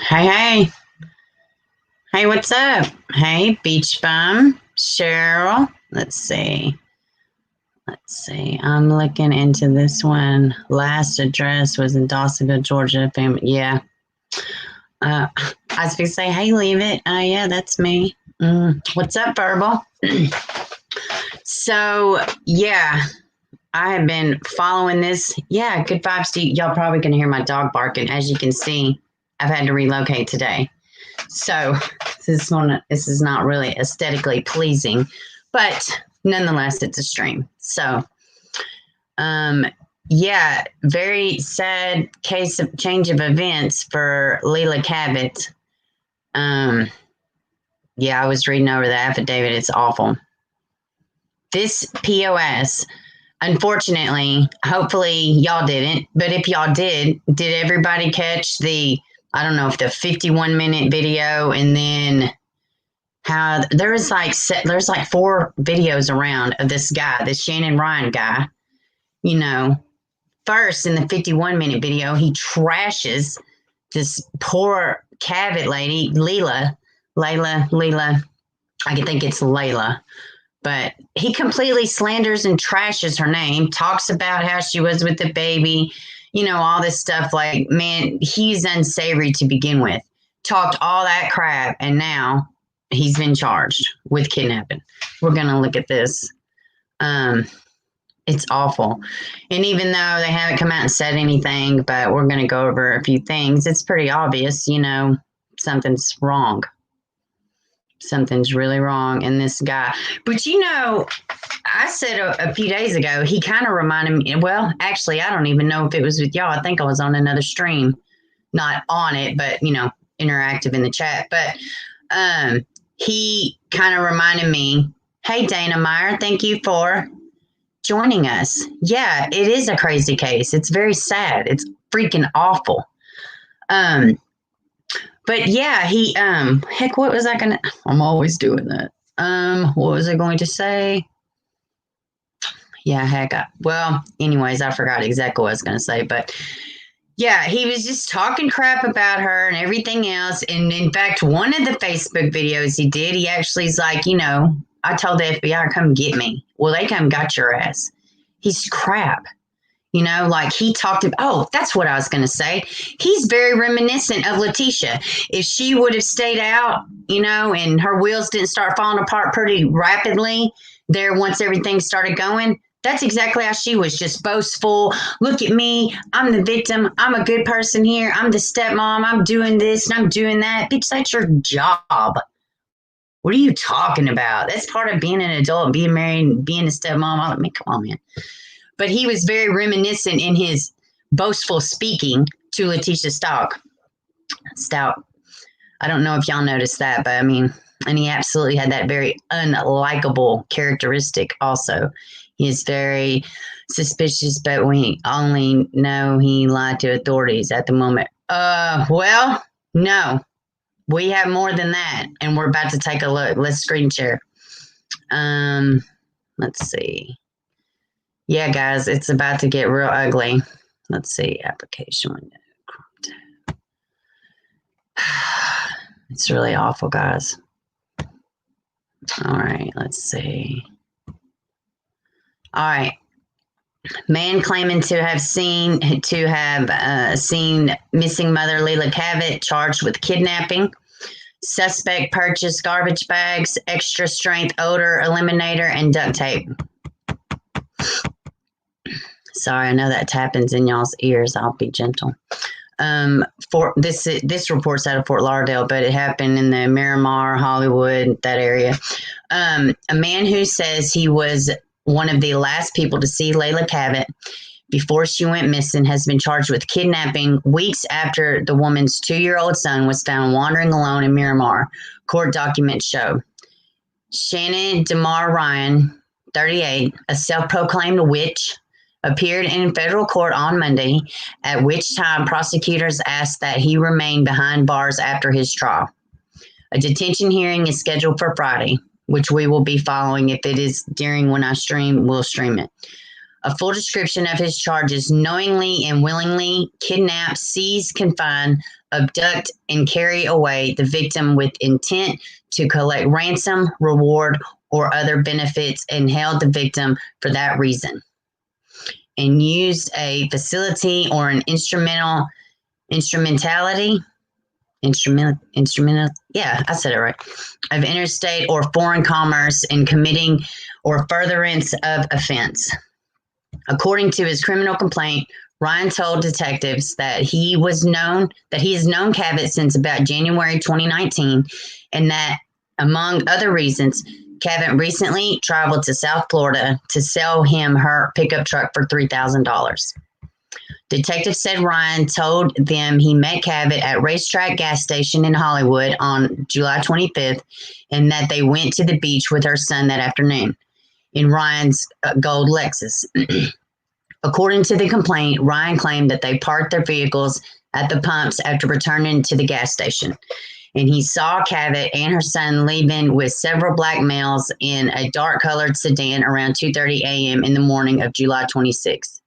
Hey, hey. Hey, what's up? Hey, Beach Bum, Cheryl. Let's see. I'm looking into this one. Last address was in Dawsonville, Georgia. Family. Yeah. I was going to say, hey, leave it. Yeah, that's me. What's up, Verbal? So, yeah, I have been following this. Yeah, good vibes to you. Y'all probably can hear my dog barking. As you can see, I've had to relocate today. So this is not really aesthetically pleasing, but nonetheless, it's a stream. So, yeah, very sad case of change of events for Leila Cavett. Yeah, I was reading over the affidavit. It's awful. This POS, unfortunately, hopefully y'all didn't, but if y'all did everybody catch I don't know if the 51-minute video and then how there's like 4 videos around of this guy, this Shannon Ryan guy. First in the 51-minute video, he trashes this poor Cavett lady, Leila. I can think it's Layla, but he completely slanders and trashes her name, talks about how she was with the baby, all this stuff. Like, man, he's unsavory to begin with. Talked all that crap, and now he's been charged with kidnapping. We're going to look at this. It's awful. And even though they haven't come out and said anything, but we're going to go over a few things, it's pretty obvious, something's wrong. Something's really wrong in this guy. But, I said a few days ago, he kind of reminded me, well, actually, I don't even know if it was with y'all. I think I was on another stream, not on it, but, interactive in the chat. But he kind of reminded me, hey, Dana Meyer, thank you for joining us. Yeah, it is a crazy case. It's very sad. It's freaking awful. But yeah, he, heck, what was I going to, I'm always doing that. What was I going to say? Yeah, heck, anyways, I forgot exactly what I was going to say, but yeah, he was just talking crap about her and everything else. And in fact, one of the Facebook videos he did, he actually is like, I told the FBI, come get me. Well, they come got your ass. He's crap. Like he talked about, that's what I was going to say. He's very reminiscent of Letitia. If she would have stayed out, and her wheels didn't start falling apart pretty rapidly there once everything started going, that's exactly how she was, just boastful. Look at me. I'm the victim. I'm a good person here. I'm the stepmom. I'm doing this and I'm doing that. Bitch, that's your job. What are you talking about? That's part of being an adult, being married, being a stepmom. I mean, come on, man. But he was very reminiscent in his boastful speaking to Letitia Stout. I don't know if y'all noticed that, but I mean, and he absolutely had that very unlikable characteristic also. He is very suspicious, but we only know he lied to authorities at the moment. Well, no. We have more than that, and we're about to take a look. Let's screen share. Let's see. Yeah, guys, it's about to get real ugly. Let's see. Application window. It's really awful, guys. All right, let's see. All right. Man claiming to have seen missing mother Leila Cavett charged with kidnapping. Suspect purchased garbage bags, extra strength odor eliminator, and duct tape. Sorry, I know that happens in y'all's ears. I'll be gentle. This report's out of Fort Lauderdale, but it happened in the Miramar, Hollywood, that area. A man who says he was one of the last people to see Leila Cavett before she went missing has been charged with kidnapping weeks after the woman's 2-year-old son was found wandering alone in Miramar, court documents show. Shanon Demar Ryan, 38, a self-proclaimed witch, appeared in federal court on Monday, at which time prosecutors asked that he remain behind bars after his trial. A detention hearing is scheduled for Friday, which we will be following. If it is during when I stream, we'll stream it. A full description of his charges: knowingly and willingly kidnap, seize, confine, abduct and carry away the victim with intent to collect ransom, reward, or other benefits, and held the victim for that reason, and used a facility or an yeah, I said it right, of interstate or foreign commerce in committing or furtherance of offense. According to his criminal complaint, Ryan told detectives that he has known Cavett since about January 2019, and that, among other reasons, Cavett recently traveled to South Florida to sell him her pickup truck for $3,000. Detectives said Ryan told them he met Cavett at Racetrack gas station in Hollywood on July 25th, and that they went to the beach with her son that afternoon in Ryan's gold Lexus. According to the complaint, Ryan claimed that they parked their vehicles at the pumps after returning to the gas station, and he saw Cavett and her son leaving with several black males in a dark-colored sedan around 2:30 a.m. in the morning of July 26th.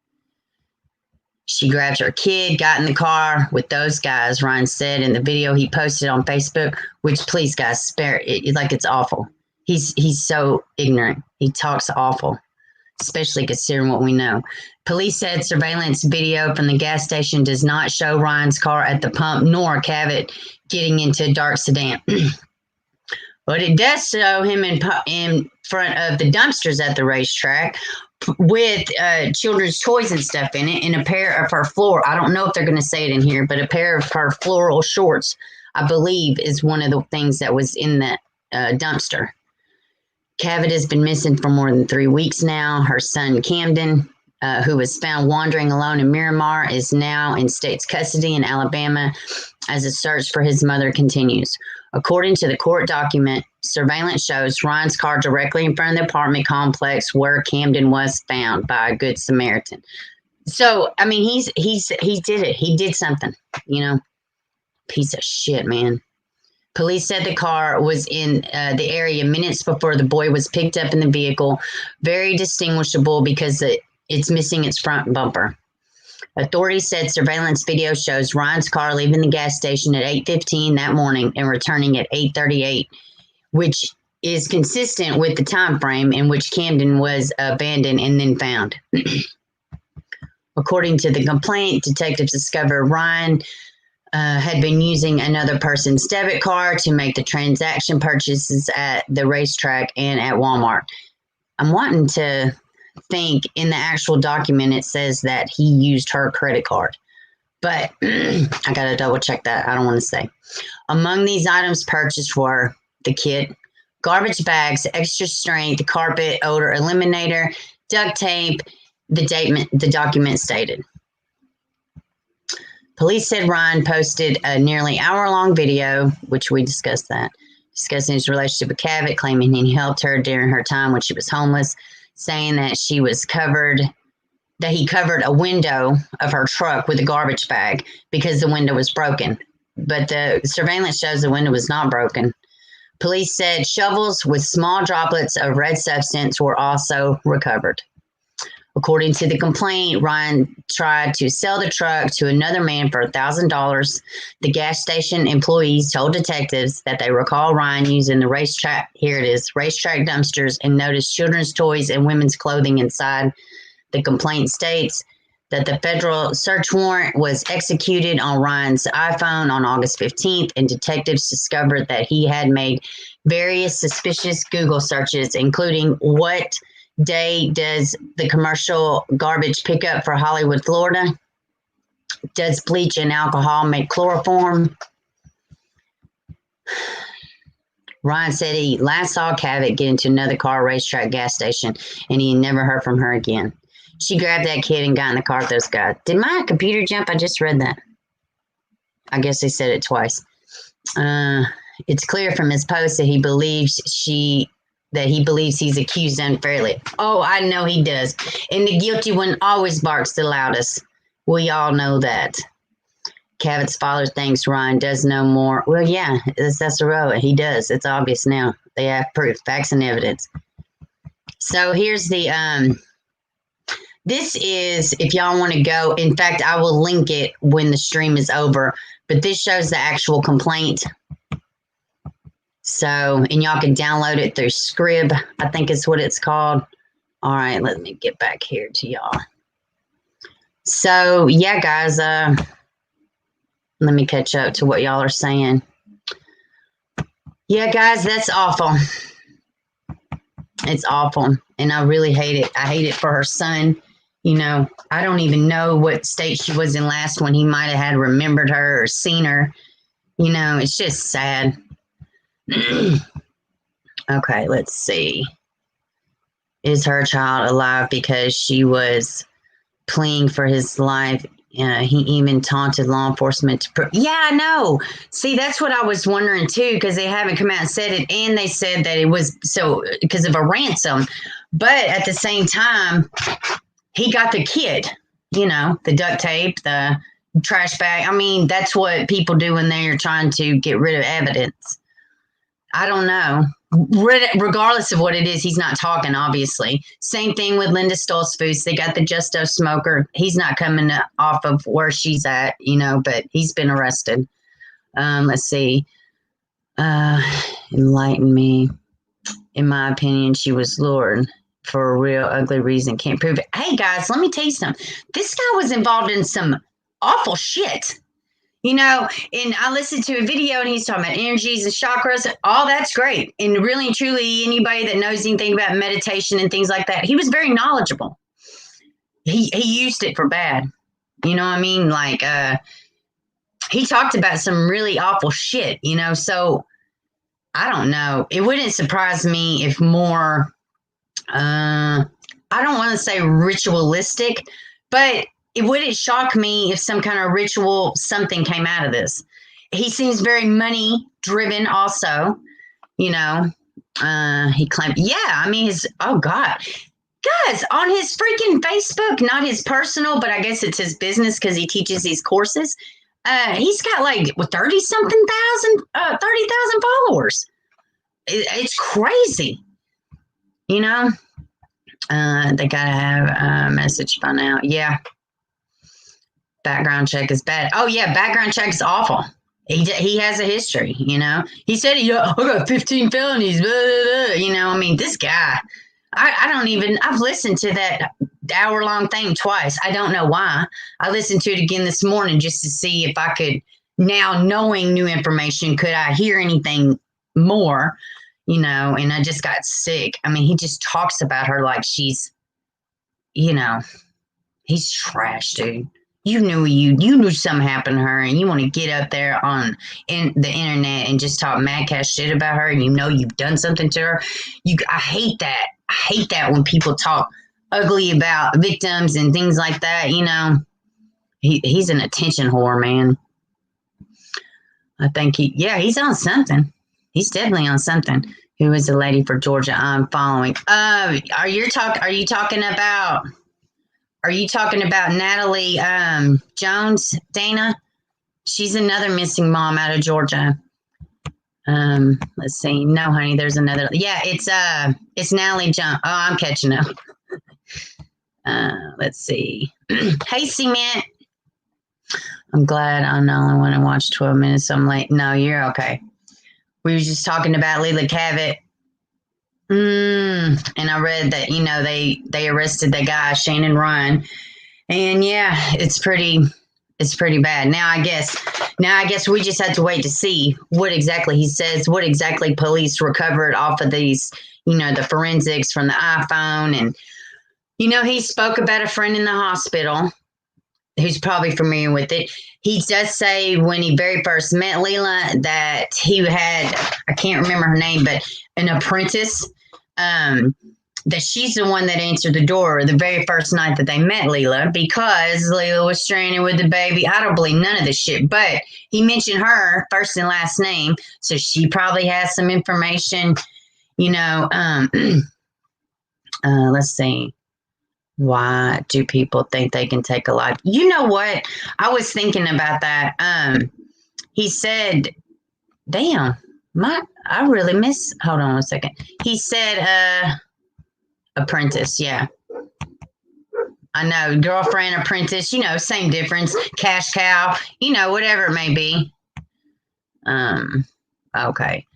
She grabbed her kid, got in the car with those guys, Ryan said in the video he posted on Facebook, which, please, guys, spare it. Like, it's awful. He's so ignorant. He talks awful, especially considering what we know. Police said surveillance video from the gas station does not show Ryan's car at the pump nor Cavett getting into a dark sedan. But it does show him in front of the dumpsters at the racetrack with children's toys and stuff in it, and a pair of her I don't know if they're going to say it in here, but a pair of her floral shorts, I believe, is one of the things that was in that dumpster. Cavett has been missing for more than 3 weeks now. Her son, Camden, who was found wandering alone in Miramar, is now in state's custody in Alabama as a search for his mother continues. According to the court document, surveillance shows Ryan's car directly in front of the apartment complex where Camden was found by a Good Samaritan. So, I mean, he did it. He did something, Piece of shit, man. Police said the car was in the area minutes before the boy was picked up in the vehicle, very distinguishable because it's missing its front bumper. Authorities said surveillance video shows Ryan's car leaving the gas station at 8:15 that morning and returning at 8:38, which is consistent with the time frame in which Camden was abandoned and then found. According to the complaint, detectives discovered Ryan had been using another person's debit card to make the transaction purchases at the racetrack and at Walmart. I'm wanting to think in the actual document it says that he used her credit card, but I gotta double check that. I don't want to say. Among these items purchased were the kit, garbage bags, extra strength carpet odor eliminator, duct tape, the document stated. Police said Ryan posted a nearly hour-long video, which we discussed that, discussing his relationship with Cavett, claiming he helped her during her time when she was homeless, saying that he covered a window of her truck with a garbage bag because the window was broken. But the surveillance shows the window was not broken. Police said shovels with small droplets of red substance were also recovered. According to the complaint, Ryan tried to sell the truck to another man for $1,000. The gas station employees told detectives that they recall Ryan using the racetrack dumpsters and noticed children's toys and women's clothing inside. The complaint states that the federal search warrant was executed on Ryan's iPhone on August 15th, and detectives discovered that he had made various suspicious Google searches, including what day does the commercial garbage pick up for Hollywood, Florida? Does bleach and alcohol make chloroform? Ryan said he last saw Cavett get into another car racetrack gas station, and he never heard from her again. She grabbed that kid and got in the car with those guys. Did my computer jump? I just read that. I guess they said it twice. It's clear from his post that he believes he's accused unfairly. Oh, I know he does. And the guilty one always barks the loudest. We all know that. Cavett's father thinks Ryan does know more. Well, yeah, that's irrelevant. He does. It's obvious now. They have proof, facts, and evidence. So here's the, this is, if y'all want to go, in fact, I will link it when the stream is over, But this shows the actual complaint. So, and y'all can download it through Scrib, I think is what it's called. All right, let me get back here to y'all. So, yeah, guys, let me catch up to what y'all are saying. Yeah, guys, that's awful. It's awful. And I really hate it. I hate it for her son. You know, I don't even know what state she was in last when he might have had remembered her or seen her. You know, it's just sad. Okay, let's see. Is her child alive because she was pleading for his life? He even taunted law enforcement to yeah, I know. See, that's what I was wondering too, because they haven't come out and said it, and they said that it was so because of a ransom. But at the same time, he got the kid, you know, the duct tape, the trash bag. I mean, that's what people do when they're trying to get rid of evidence. I don't know. Regardless of what it is, he's not talking, obviously. Same thing with Linda Stoltzfus. They got the Justo smoker. He's not coming off of where she's at, you know, but he's been arrested. Let's see. Enlighten me. In my opinion, she was lured for a real ugly reason. Can't prove it. Hey, guys, let me tell you something. This guy was involved in some awful shit. You know, and I listened to a video and he's talking about energies and chakras. All that's great. And really and truly, anybody that knows anything about meditation and things like that, he was very knowledgeable. He used it for bad. You know what I mean? Like, he talked about some really awful shit, you know? So, I don't know. It wouldn't surprise me if more, I don't want to say ritualistic, but it wouldn't shock me if some kind of ritual, something came out of this. He seems very money driven also, you know. He claimed, yeah, I mean, oh God. Guys, on his freaking Facebook, not his personal, but I guess it's his business because he teaches these courses. He's got like 30,000 followers. It's crazy, you know. They gotta have a message by now. Yeah. Background check is bad. Oh yeah, background check is awful. He has a history, you know. He said, I got 15 felonies, blah, blah, blah. You know. I mean, this guy. I've listened to that hour-long thing twice. I don't know why. I listened to it again this morning just to see if I could, now knowing new information, could I hear anything more, you know. And I just got sick. I mean, he just talks about her like she's, you know, he's trash, dude. You knew something happened to her, and you want to get up there in the internet and just talk madcast shit about her, and you know you've done something to her. I hate that. I hate that when people talk ugly about victims and things like that. You know, he's an attention whore, man. I think he's on something. He's definitely on something. Who is the lady for Georgia I'm following? Are you talking about Natalie Jones, Dana? She's another missing mom out of Georgia. Let's see. No, honey, there's another. Yeah, it's Natalie Jones. Oh, I'm catching up. Let's see. Hey, Cement. I'm glad I'm the only one to watch 12 minutes. So I'm late. No, you're okay. We were just talking about Leila Cavett. And I read that, you know, they arrested that guy, Shannon Ryan. And yeah, it's pretty bad. Now I guess we just have to wait to see what exactly he says, what exactly police recovered off of these, you know, the forensics from the iPhone. And, you know, he spoke about a friend in the hospital who's probably familiar with it. He does say when he very first met Leila that he had, I can't remember her name, but an apprentice, that she's the one that answered the door the very first night that they met Leila, because Leila was stranded with the baby. I don't believe none of this shit, but he mentioned her first and last name, so she probably has some information, you know. Let's see. Why do people think they can take a life? You know what? I was thinking about that. He said, damn, I really miss, hold on a second. He said, apprentice, yeah. I know, girlfriend, apprentice, same difference. Cash cow, whatever it may be. Okay.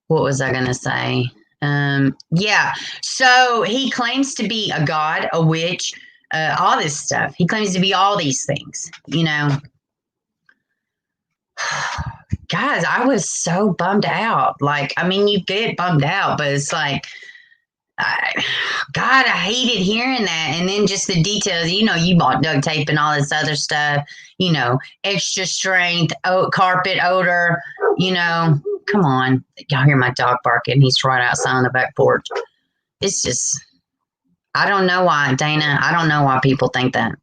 What was I gonna say? Yeah. So he claims to be a god, a witch, all this stuff. He claims to be all these things. Guys, I was so bummed out. Like, I mean, you get bummed out, but it's like, God, I hated hearing that. And then just the details, you bought duct tape and all this other stuff, extra strength, carpet odor, come on. Y'all hear my dog barking. He's right outside on the back porch. It's just, I don't know why, Dana. I don't know why people think that.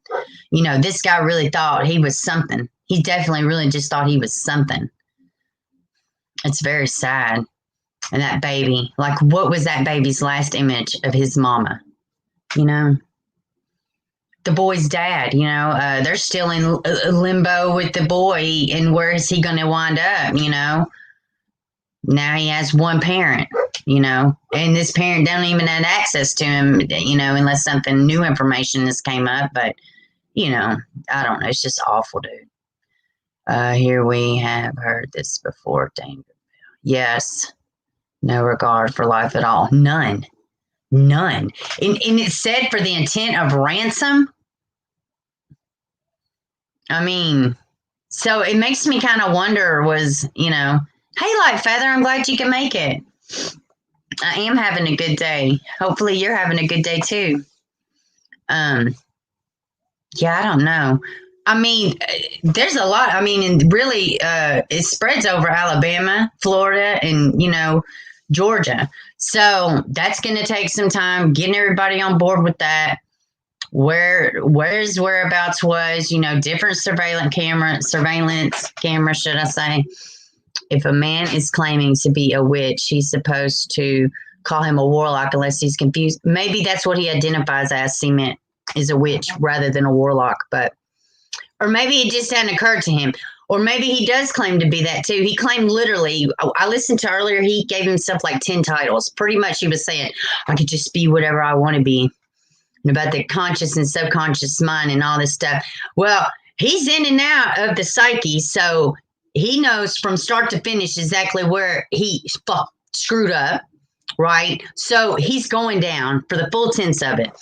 This guy really thought he was something. He definitely really just thought he was something. It's very sad. And that baby, like, what was that baby's last image of his mama? The boy's dad, they're still in limbo with the boy, and where is he going to wind up, Now he has one parent, and this parent don't even have access to him, unless something new information has came up. But, I don't know. It's just awful, dude. Here we have heard this before. Yes. No regard for life at all. None. And it said for the intent of ransom. I mean, so it makes me kind of wonder hey, Light Feather, I'm glad you can make it. I am having a good day. Hopefully you're having a good day too. Yeah, I don't know. I mean, there's a lot. I mean, and really, it spreads over Alabama, Florida, and, Georgia. So that's going to take some time getting everybody on board with that. Where's whereabouts was, different surveillance camera, should I say. If a man is claiming to be a witch, he's supposed to call him a warlock unless he's confused. Maybe that's what he identifies as, cement is a witch rather than a warlock, or maybe it just hadn't occurred to him. Or maybe he does claim to be that too. He claimed literally, I listened to earlier, he gave himself like 10 titles. Pretty much he was saying, I could just be whatever I want to be. And about the conscious and subconscious mind and all this stuff. Well, he's in and out of the psyche, so he knows from start to finish exactly where he screwed up, right? So he's going down for the full tense of it,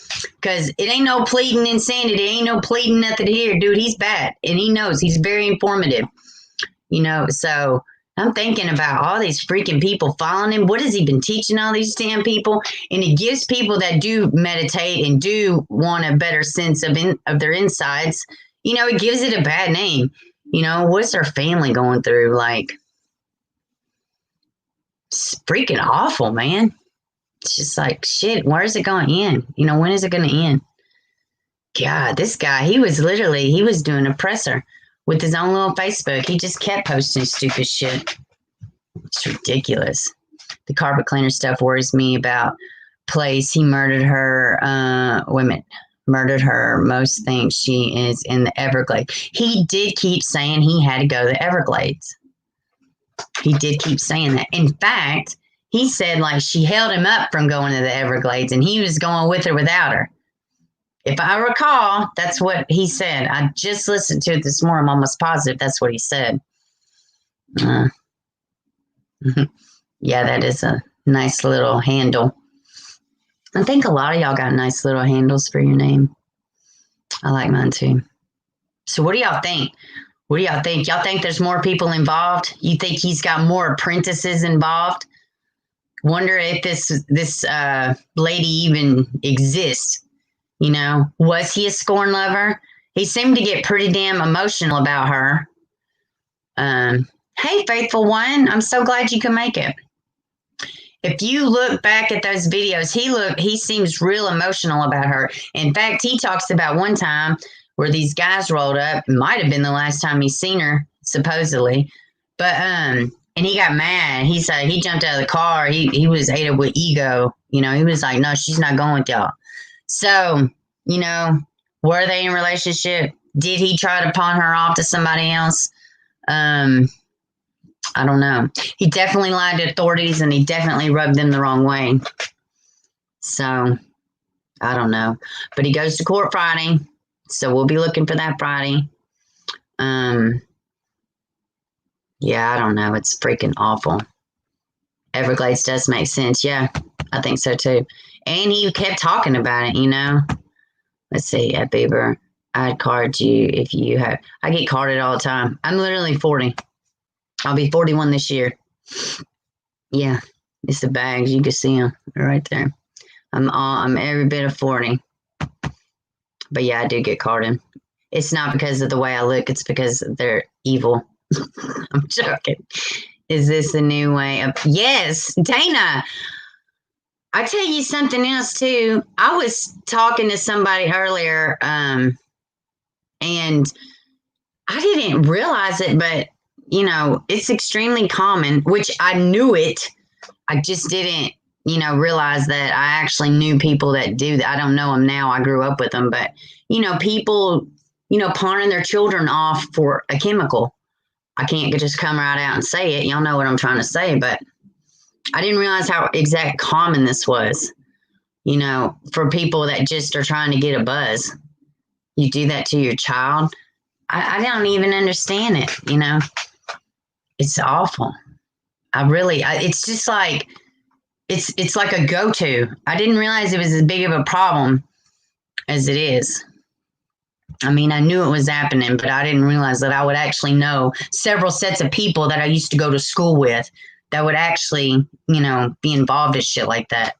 because it ain't no pleading insanity. It ain't no pleading nothing here, dude. He's bad, and he knows. He's very informative, so I'm thinking about all these freaking people following him. What has he been teaching all these damn people? And it gives people that do meditate and do want a better sense of their insides, it gives it a bad name. What's their family going through? Like, it's freaking awful, man. It's just like, shit, where's it going to end? When is it going to end? God, this guy, he was doing a presser with his own little Facebook. He just kept posting stupid shit. It's ridiculous. The carpet cleaner stuff worries me about place. He murdered her, murdered her. Most think she is in the Everglades. He did keep saying he had to go to the Everglades. He did keep saying that. In fact, he said like she held him up from going to the Everglades and he was going with her without her. If I recall, that's what he said. I just listened to it this morning. I'm almost positive that's what he said. Yeah, that is a nice little handle. I think a lot of y'all got nice little handles for your name. I like mine too. So what do y'all think? What do y'all think? Y'all think there's more people involved? You think he's got more apprentices involved? Wonder if this lady even exists. Was he a scorn lover? He seemed to get pretty damn emotional about her. Hey, faithful one, I'm so glad you can make it. If you look back at those videos, he seems real emotional about her. In fact, he talks about one time where these guys rolled up. It might have been the last time he's seen her, supposedly. But and he got mad. He said he jumped out of the car. He was ate up with ego. He was like, no, she's not going with y'all. So, were they in a relationship? Did he try to pawn her off to somebody else? I don't know. He definitely lied to authorities and he definitely rubbed them the wrong way. So, I don't know. But he goes to court Friday, so we'll be looking for that Friday. Yeah, I don't know. It's freaking awful. Everglades does make sense. Yeah, I think so too. And he kept talking about it, you know. Let's see, at Beaver, I'd card you if you have. I get carded all the time. I'm literally 40. I'll be 41 this year. Yeah, it's the bags. You can see them right there. I'm every bit of 40. But yeah, I do get carded. It's not because of the way I look. It's because they're evil. I'm joking. Is this the new way of? Yes, Dana. I tell you something else too. I was talking to somebody earlier, and I didn't realize it, but you know, it's extremely common. Which I knew it. I just didn't, you know, realize that I actually knew people that do that. I don't know them now. I grew up with them, but you know, people, you know, pawning their children off for a chemical. I can't just come right out and say it. Y'all know what I'm trying to say, but I didn't realize how exact common this was, you know, for people that just are trying to get a buzz. You do that to your child. I don't even understand it, you know. It's awful. It's just like, it's like a go-to. I didn't realize it was as big of a problem as it is. I mean, I knew it was happening, but I didn't realize that I would actually know several sets of people that I used to go to school with that would actually, you know, be involved in shit like that.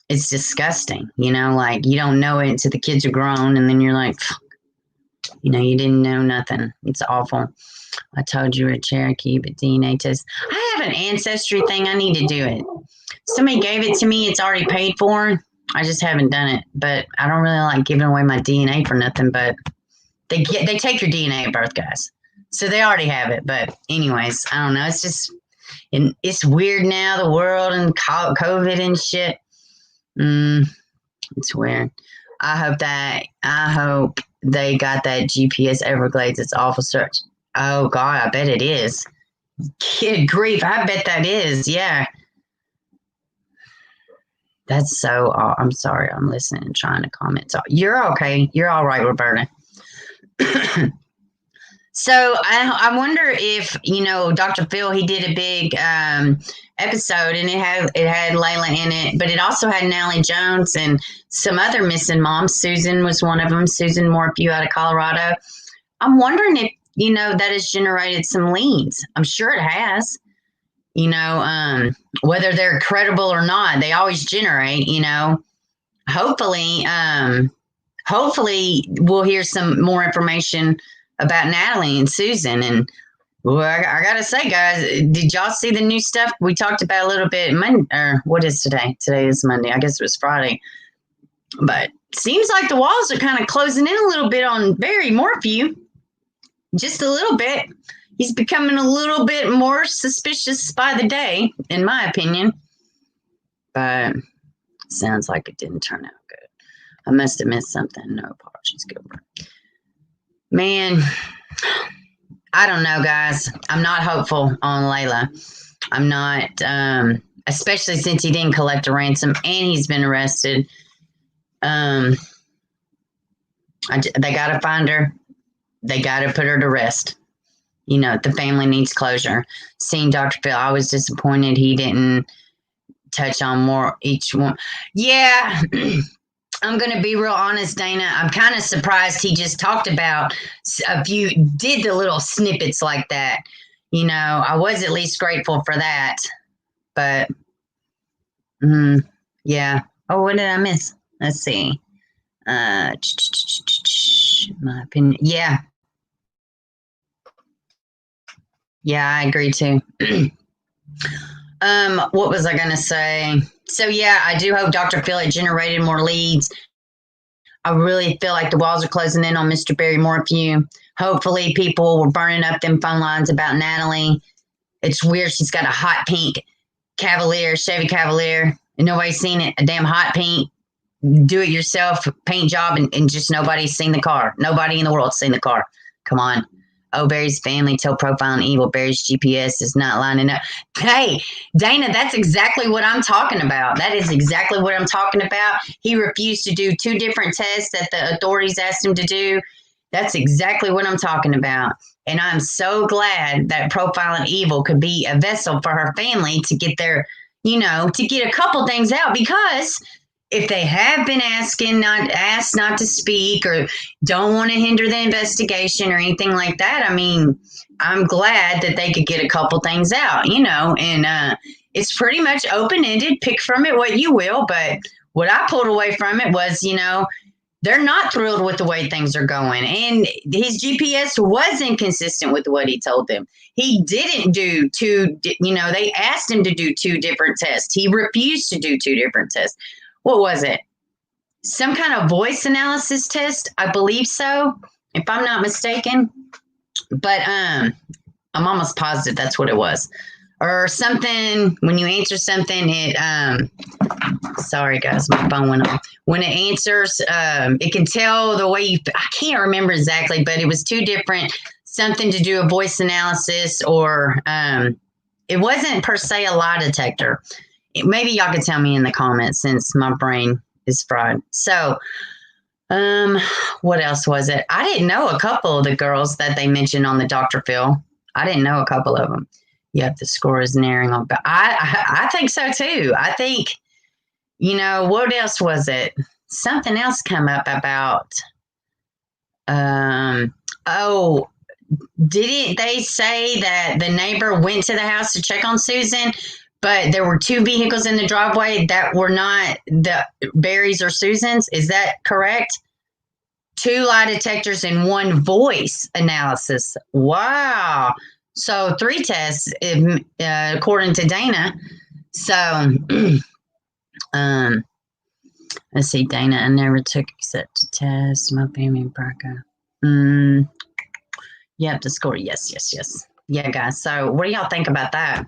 It's disgusting, you know, like you don't know it until the kids are grown and then you're like, you know, you didn't know nothing. It's awful. I told you we're a Cherokee, but DNA test. I have an ancestry thing. I need to do it. Somebody gave it to me. It's already paid for. I just haven't done it, but I don't really like giving away my DNA for nothing, but they take your DNA at birth, guys. So they already have it. But anyways, I don't know. It's just, and it's weird now, the world and COVID and shit. It's weird. I hope they got that GPS Everglades. It's awful search. Oh God, I bet it is. Kid grief, I bet that is. Yeah. That's so, I'm sorry. I'm listening and trying to comment. So you're okay. You're all right, Roberta. So I wonder if, you know, Dr. Phil, he did a big episode and it had Leila in it, but it also had Nally Jones and some other missing moms. Susan was one of them. Susan Morphew out of Colorado. I'm wondering if, you know, that has generated some leads. I'm sure it has. You know, whether they're credible or not, they always generate, you know. Hopefully we'll hear some more information about Natalie and Susan. And well, I got to say, guys, did y'all see the new stuff? We talked about a little bit Monday, or what is today? Today is Monday. I guess it was Friday. But seems like the walls are kind of closing in a little bit on Barry Morphew. Just a little bit. He's becoming a little bit more suspicious by the day, in my opinion. But sounds like it didn't turn out good. I must have missed something. No apologies, Gilbert. Man, I don't know, guys. I'm not hopeful on Leila. I'm not, especially since he didn't collect a ransom and he's been arrested. They got to find her. They got to put her to rest. You know, the family needs closure. Seeing Dr. Phil, I was disappointed he didn't touch on more each one. Yeah, I'm going to be real honest, Dana. I'm kind of surprised he just talked about a few, did the little snippets like that. You know, I was at least grateful for that. But, yeah. Oh, what did I miss? Let's see. My opinion. Yeah. Yeah, I agree too. What was I going to say? So, yeah, I do hope Dr. Phil had generated more leads. I really feel like the walls are closing in on Mr. Barry Morphew. Hopefully people were burning up them phone lines about Natalie. It's weird. She's got a hot pink Cavalier, Chevy Cavalier, and nobody's seen it. A damn hot pink, do-it-yourself paint job, and just nobody's seen the car. Nobody in the world's seen the car. Come on. Oh, Barry's family told Profiling Evil Barry's GPS is not lining up. Hey, Dana, that's exactly what I'm talking about. That is exactly what I'm talking about. He refused to do 2 different tests that the authorities asked him to do. That's exactly what I'm talking about. And I'm so glad that Profiling Evil could be a vessel for her family to get their, to get a couple things out, because if they have been asked not to speak or don't want to hinder the investigation or anything like that, I mean, I'm glad that they could get a couple things out, and it's pretty much open-ended. Pick from it what you will. But what I pulled away from it was, they're not thrilled with the way things are going. And his GPS was inconsistent with what he told them. He didn't do 2, they asked him to do 2 different tests. He refused to do 2 different tests. What was it? Some kind of voice analysis test? I believe so, if I'm not mistaken. But I'm almost positive that's what it was. Or something, when you answer something, sorry guys, my phone went off. When it answers, it can tell the way I can't remember exactly, but it was 2 different, something to do a voice analysis, or it wasn't per se a lie detector. Maybe y'all could tell me in the comments since my brain is fried. So, what else was it? I didn't know a couple of the girls that they mentioned on the Dr. Phil. I didn't know a couple of them. Yep, the score is narrowing on. But I think so too. I think, what else was it? Something else come up about. Didn't they say that the neighbor went to the house to check on Susan, but there were 2 vehicles in the driveway that were not the Barry's or Susan's? Is that correct? 2 lie detectors and 1 voice analysis. Wow. So 3 tests, according to Dana. So, let's see, Dana, I never took except a test. My family and BRCA. Yep, the score. Yes. Yeah, guys. So what do y'all think about that?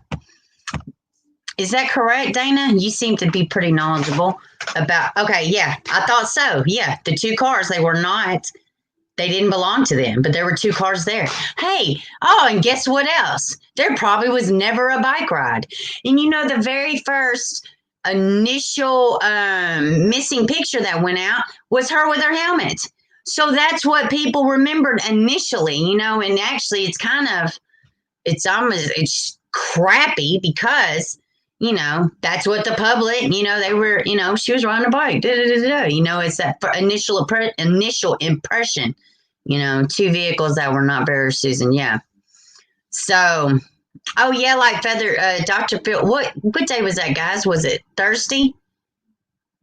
Is that correct, Dana? You seem to be pretty knowledgeable about. Okay, yeah, I thought so. Yeah, the 2 cars, they didn't belong to them, but there were 2 cars there. Hey, and guess what else? There probably was never a bike ride. And the very first initial missing picture that went out was her with her helmet. So that's what people remembered initially, and actually it's crappy because, that's what the public, they were, she was riding a bike, it's that initial impression, 2 vehicles that were not Barry or Susan. Yeah. So, like Dr. Phil, what day was that, guys? Was it Thursday?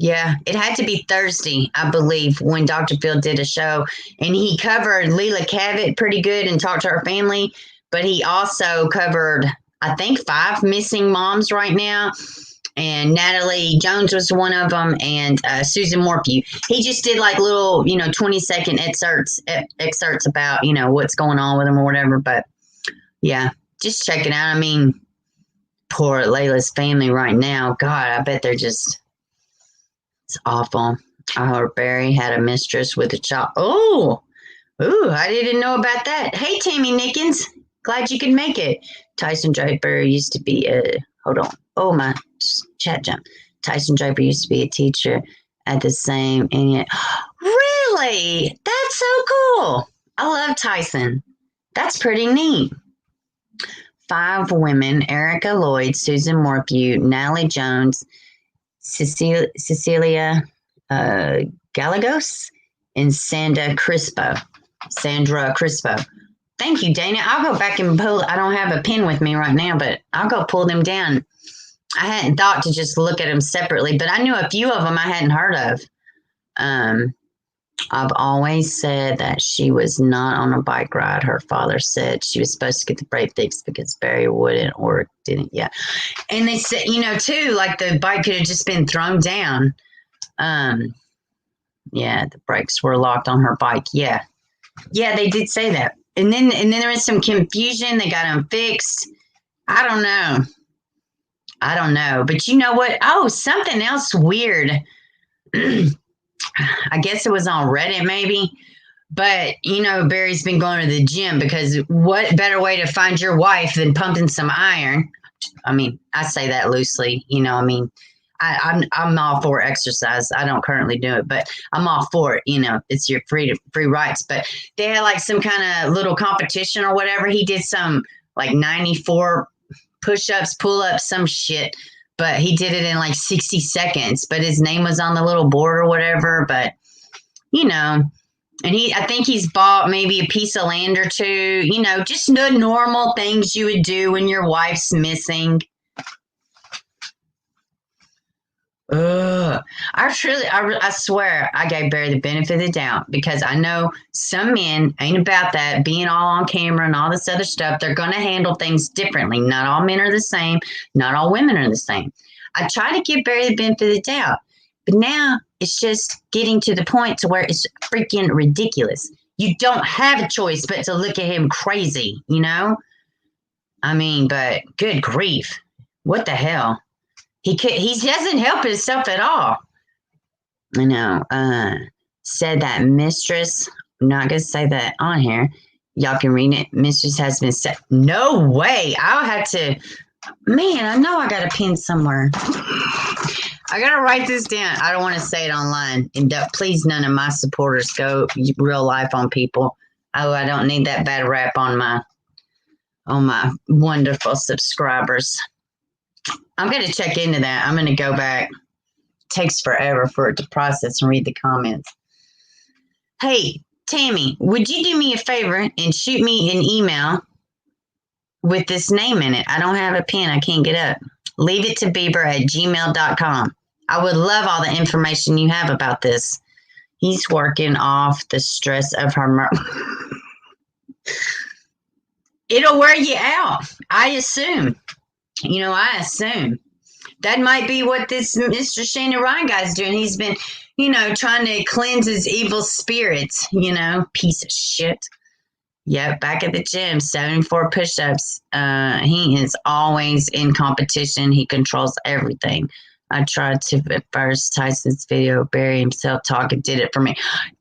Yeah, it had to be Thursday, I believe, when Dr. Phil did a show, and he covered Leila Cavett pretty good and talked to her family, but he also covered, I think, 5 missing moms right now, and Natalie Jones was one of them, and Susan Morphew. He just did like little, 20-second excerpts about, what's going on with them or whatever, but yeah, just check it out. I mean, poor Leila's family right now. God, I bet they're just... It's awful. I heard Barry had a mistress with a child. Oh, I didn't know about that. Hey, Tammy Nickens. Glad you could make it. Tyson Draper used to be hold on. Oh, my chat jump. Tyson Draper used to be a teacher at the same, and yet, really? That's so cool. I love Tyson. That's pretty neat. 5 women: Erica Lloyd, Susan Morphew, Natalie Jones, Cecilia Gallegos, and Sandra Crispo. Thank you, Dana. I'll go back and pull. I don't have a pen with me right now, but I'll go pull them down. I hadn't thought to just look at them separately, but I knew a few of them I hadn't heard of. I've always said that she was not on a bike ride. Her father said she was supposed to get the brake fixed because Barry wouldn't or didn't. Yeah. And they said, too, like the bike could have just been thrown down. Yeah, the brakes were locked on her bike. Yeah. Yeah, they did say that. And then there was some confusion. They got them fixed. I don't know. But you know what? Oh, something else weird. I guess it was on Reddit maybe, But, Barry's been going to the gym because what better way to find your wife than pumping some iron? I mean, I say that loosely, I'm all for exercise. I don't currently do it, but I'm all for it. It's your free rights. But they had like some kind of little competition or whatever. He did some like 94 push-ups, pull-ups, some shit. But he did it in like 60 seconds. But his name was on the little board or whatever. But and I think he's bought maybe a piece of land or two. Just the normal things you would do when your wife's missing. I swear I gave Barry the benefit of the doubt because I know some men ain't about that being all on camera and all this other stuff. They're going to handle things differently. Not all men are the same. Not all women are the same. I try to give Barry the benefit of the doubt, but now it's just getting to the point to where it's freaking ridiculous. You don't have a choice but to look at him crazy, I mean, but good grief. What the hell? He doesn't help himself at all. I know. Said that mistress. I'm not gonna say that on here. Y'all can read it. Mistress has been set. No way. I'll have to. Man, I know I got a pin somewhere. I gotta write this down. I don't want to say it online. And please, none of my supporters go real life on people. Oh, I don't need that bad rap on my wonderful subscribers. I'm going to check into that. I'm going to go back. It takes forever for it to process and read the comments. Hey, Tammy, would you do me a favor and shoot me an email with this name in it? I don't have a pen. I can't get up. Leave it to Bieber@gmail.com. I would love all the information you have about this. He's working off the stress of her It'll wear you out. I assume. I assume that might be what this Mr. Shannon Ryan guy's doing. He's been, trying to cleanse his evil spirits, piece of shit. Yep, back at the gym, 74 push-ups. He is always in competition. He controls everything. I tried to at first Tyson's video, Barry himself talking, did it for me.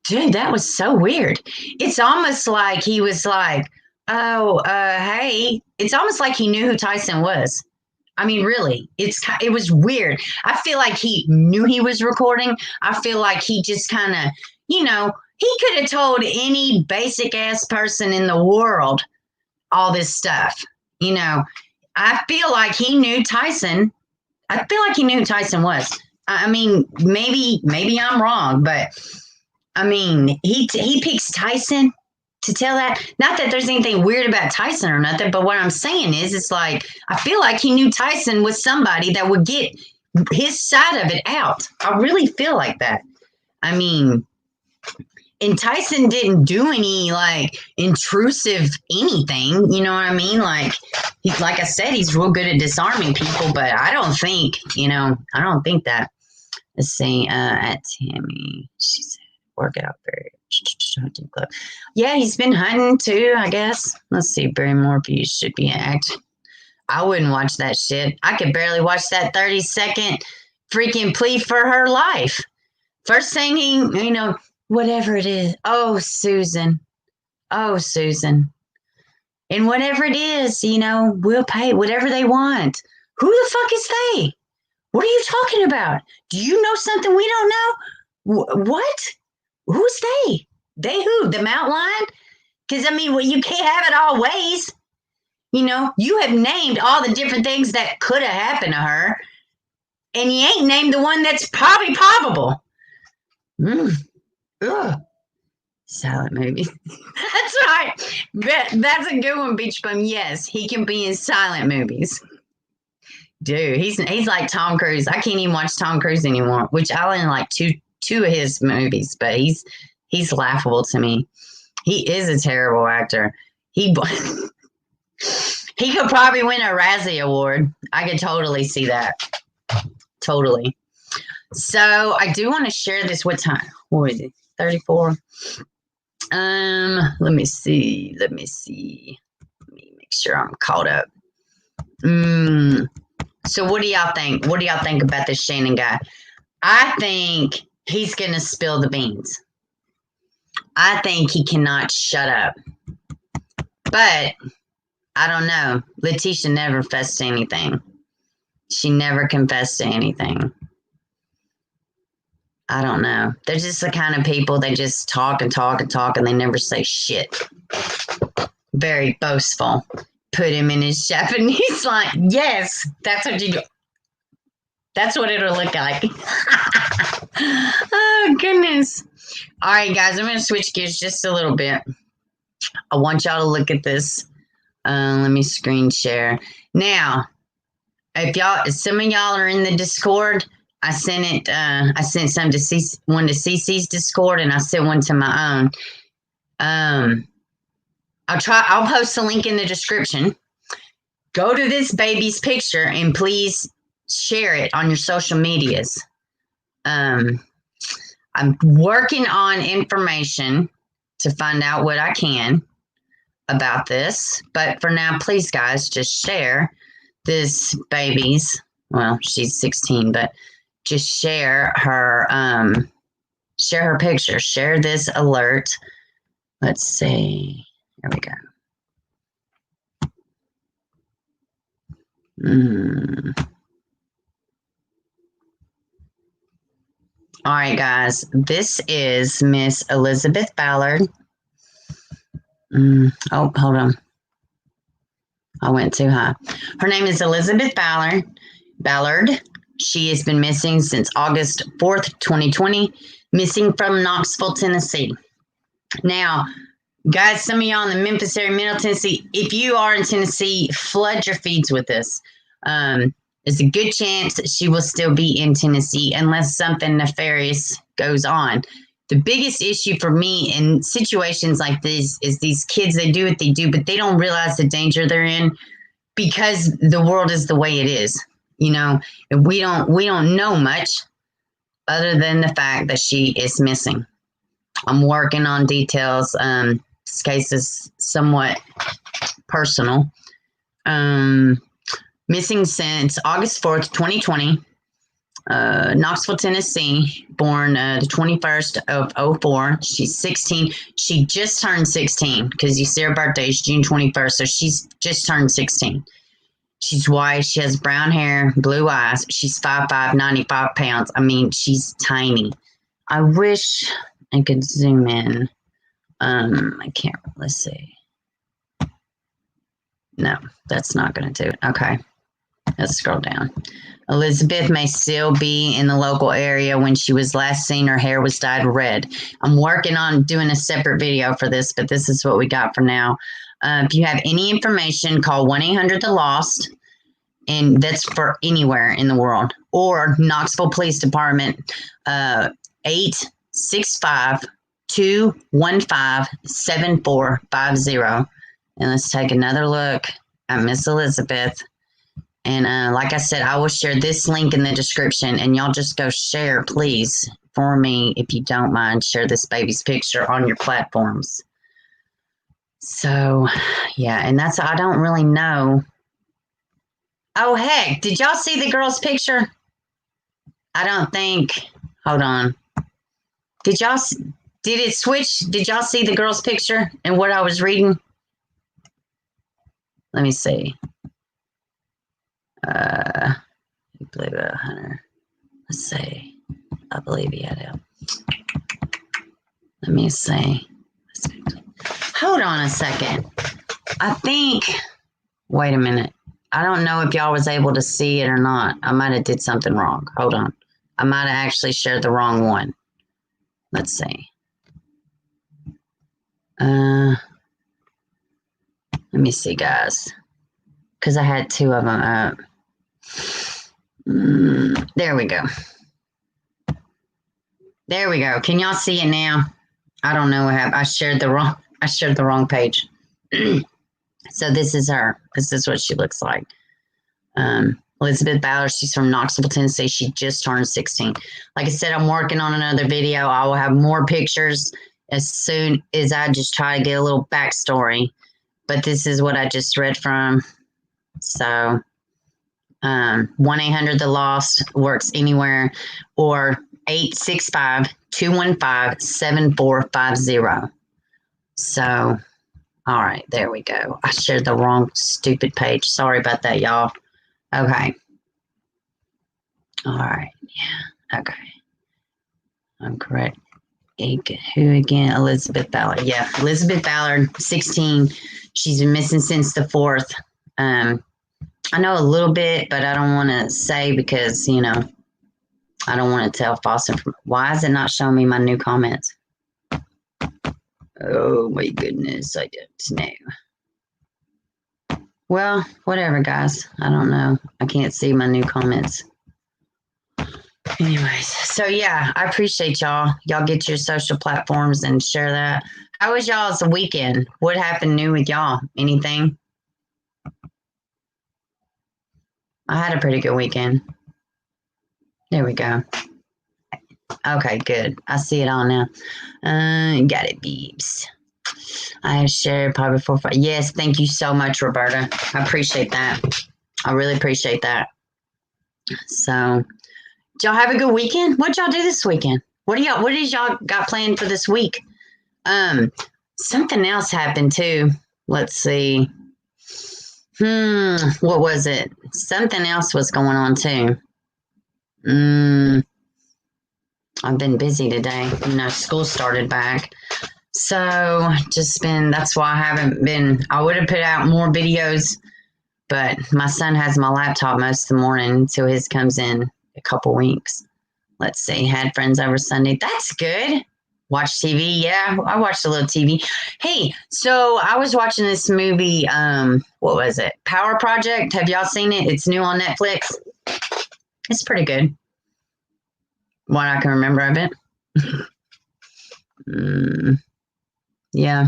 Dude, that was so weird. It's almost like he was like, oh, hey. It's almost like he knew who Tyson was. I mean, really, it was weird. I feel like he knew he was recording. I feel like he just kind of, he could have told any basic ass person in the world all this stuff. I feel like he knew Tyson. I feel like he knew who Tyson was. I mean, maybe I'm wrong, but I mean, he picks Tyson to tell that. Not that there's anything weird about Tyson or nothing, but what I'm saying is, it's like, I feel like he knew Tyson was somebody that would get his side of it out. I really feel like that. I mean, and Tyson didn't do any like intrusive anything. You know what I mean? Like I said, he's real good at disarming people, but I don't think, I don't think that. Let's see, at Tammy, she said, work it out very. Yeah, he's been hunting too, I guess. Let's see, Barrymore views should be act. I wouldn't watch that shit. I could barely watch that 30-second freaking plea for her life. First thing whatever it is. Oh, Susan. Oh, Susan. And whatever it is, we'll pay whatever they want. Who the fuck is they? What are you talking about? Do you know something we don't know? What? Who's they? They who? The mountain lion? Because, I mean, you can't have it all ways. You have named all the different things that could have happened to her, and you ain't named the one that's probably probable. Ugh. Silent movie. That's right. That's a good one, Beach Bum. Yes, he can be in silent movies. Dude, he's like Tom Cruise. I can't even watch Tom Cruise anymore, which I only like two of his movies, but he's laughable to me. He is a terrible actor. He could probably win a Razzie Award. I could totally see that. Totally. So I do want to share this. What time? What is it? 34. Let me see. Let me make sure I'm caught up. So what do y'all think? What do y'all think about this Shannon guy? I think he's gonna spill the beans. I think he cannot shut up. But I don't know. Letitia never confessed to anything. She never confessed to anything. I don't know. They're just the kind of people, they just talk and talk and talk and they never say shit. Very boastful. Put him in his Japanese line. Yes, that's what you do. That's what it'll look like. Oh, goodness. All right, guys, I'm going to switch gears just a little bit. I want y'all to look at this. Let me screen share. Now, if some of y'all are in the Discord, I sent some to one to CC's Discord, and I sent one to my own. I'll post a link in the description. Go to this baby's picture and please share it on your social medias. I'm working on information to find out what I can about this. But for now, please, guys, just share this baby's, well, she's 16, but just share her picture. Share this alert. Let's see. Here we go. All right, guys. This is Miss Elizabeth Ballard. Oh, hold on. I went too high. Her name is Elizabeth Ballard. She has been missing since August 4th, 2020, missing from Knoxville, Tennessee. Now, guys, some of y'all in the Memphis area, Middle Tennessee, if you are in Tennessee, flood your feeds with this. There's a good chance that she will still be in Tennessee unless something nefarious goes on. The biggest issue for me in situations like this is these kids, they do what they do, but they don't realize the danger they're in because the world is the way it is. You know, we don't know much other than the fact that she is missing. I'm working on details. This case is somewhat personal. Missing since August 4th, 2020. Knoxville, Tennessee, born the 21st of 04. She's 16. She just turned 16 because you see her birthday is June 21st, so she's just turned 16. She's white. She has brown hair, blue eyes. She's 5'5", 95 pounds. I mean, she's tiny. I wish I could zoom in. I can't. Let's see. No, that's not going to do it. Okay. Let's scroll down. Elizabeth may still be in the local area. When she was last seen, her hair was dyed red. I'm working on doing a separate video for this, but this is what we got for now. If you have any information, call 1-800-THE-LOST, and that's for anywhere in the world, or Knoxville Police Department, 865-215-7450. And let's take another look at Miss Elizabeth. And like I said, I will share this link in the description, and y'all just go share, please, for me, if you don't mind. Share this baby's picture on your platforms. So, yeah, and that's, I don't really know. Oh, heck, did y'all see the girl's picture? I don't think, hold on. Did it switch? Did y'all see the girl's picture and what I was reading? Let me see. Blue Hunter. Let's see. I believe he had help. Let me see. Hold on a second. I think. Wait a minute. I don't know if y'all was able to see it or not. I might have did something wrong. Hold on. I might have actually shared the wrong one. Let's see. Let me see, guys. Because I had two of them up. There we go. There we go. Can y'all see it now? I don't know what happened. I shared the wrong page. So this is her. This is what she looks like. Elizabeth Ballard. She's from Knoxville, Tennessee. She just turned 16. Like I said, I'm working on another video. I will have more pictures as soon as I just try to get a little backstory. But this is what I just read from. So 1-800-THE-LOST works anywhere, or 215-7450. So, all right, there we go. I shared the wrong stupid page. Sorry about that, y'all. Okay. All right. Yeah. Okay. I'm correct. Who again? Elizabeth Ballard. Yeah, Elizabeth Ballard, 16. She's been missing since the 4th. I know a little bit, but I don't want to say because, I don't want to tell false information. Why is it not showing me my new comments? Oh, my goodness. I don't know. Well, whatever, guys. I don't know. I can't see my new comments. Anyways, so yeah, I appreciate y'all. Y'all get your social platforms and share that. How was y'all's weekend? What happened new with y'all? Anything? I had a pretty good weekend. There we go. Okay, good. I see it all now. Got it, beeps. I have shared probably 4 or 5. Yes, thank you so much, Roberta. I appreciate that. I really appreciate that. So, did y'all have a good weekend? What'd y'all do this weekend? What did y'all got planned for this week? Something else happened too. Let's see. What was it? Something else was going on too. I've been busy today. School started back. So that's why I haven't been, I would have put out more videos, but my son has my laptop most of the morning until his comes in a couple weeks. Let's see. Had friends over Sunday. That's good. Watch TV. Yeah, I watched a little TV. Hey, so I was watching this movie. What was it? Power Project. Have y'all seen it? It's new on Netflix. It's pretty good. What I can remember of it. Yeah.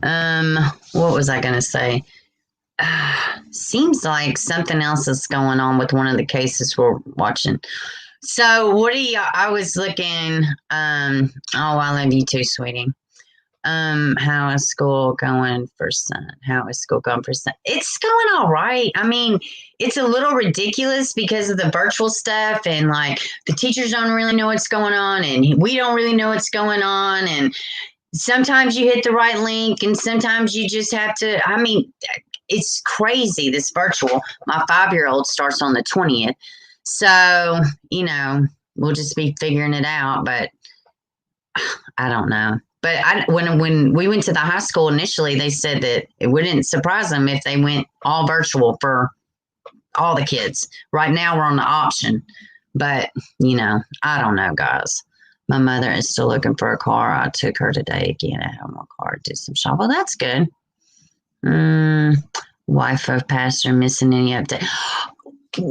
What was I going to say? Seems like something else is going on with one of the cases we're watching. So I was looking, I love you too, sweetie. How is school going for son? How is school going for son? It's going all right. I mean, it's a little ridiculous because of the virtual stuff and like the teachers don't really know what's going on and we don't really know what's going on. And sometimes you hit the right link and sometimes you just have to, it's crazy, this virtual. My 5-year-old starts on the 20th. So, we'll just be figuring it out, but I don't know. But when we went to the high school initially, they said that it wouldn't surprise them if they went all virtual for all the kids. Right now we're on the option, but I don't know, guys. My mother is still looking for a car. I took her today again. I have my car to do some shop. Well, that's good. Wife of pastor missing any update.